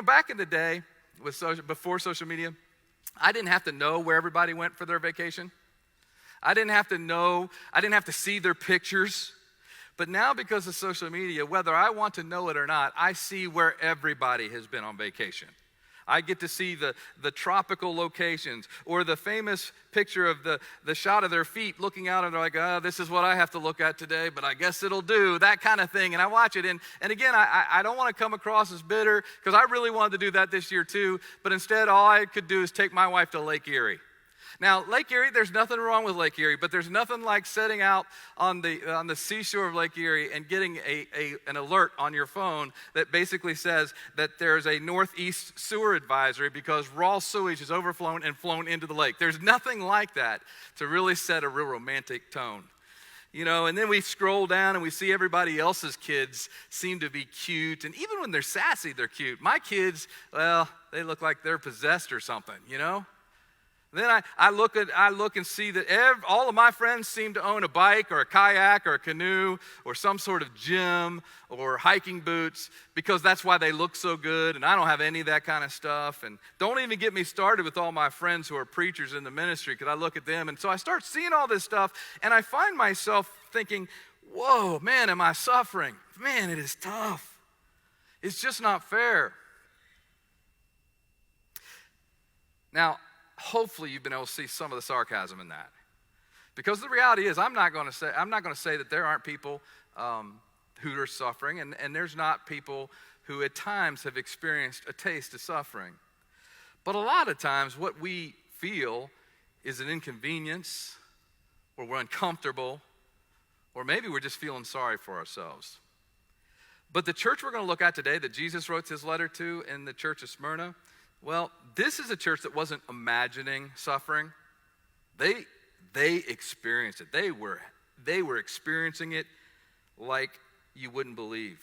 Back in the day, before social media, I didn't have to know where everybody went for their vacation. I didn't have to see their pictures. But now, because of social media, whether I want to know it or not, I see where everybody has been on vacation. I get to see the tropical locations, or the famous picture of the shot of their feet looking out, and they're like, oh, this is what I have to look at today, but I guess it'll do, that kind of thing. And I watch it, and again, I don't want to come across as bitter, because I really wanted to do that this year too, but instead all I could do is take my wife to Lake Erie. Now, Lake Erie, there's nothing wrong with Lake Erie, but there's nothing like setting out on the seashore of Lake Erie and getting an alert on your phone that basically says that there's a northeast sewer advisory because raw sewage has overflown and flown into the lake. There's nothing like that to really set a real romantic tone. And then we scroll down and we see everybody else's kids seem to be cute, and even when they're sassy, they're cute. My kids, well, they look like they're possessed or something, Then I look and see that all of my friends seem to own a bike or a kayak or a canoe or some sort of gym or hiking boots, because that's why they look so good, and I don't have any of that kind of stuff. And don't even get me started with all my friends who are preachers in the ministry, because I look at them, and so I start seeing all this stuff, and I find myself thinking, whoa, man, am I suffering? Man, it is tough. It's just not fair. Now, hopefully you've been able to see some of the sarcasm in that, because the reality is I'm not going to say that there aren't people who are suffering, and there's not people who at times have experienced a taste of suffering. But a lot of times what we feel is an inconvenience, or we're uncomfortable, or maybe we're just feeling sorry for ourselves. But the church we're going to look at today, that Jesus wrote his letter to in the church of Smyrna, well, this is a church that wasn't imagining suffering. They experienced it. They were experiencing it like you wouldn't believe.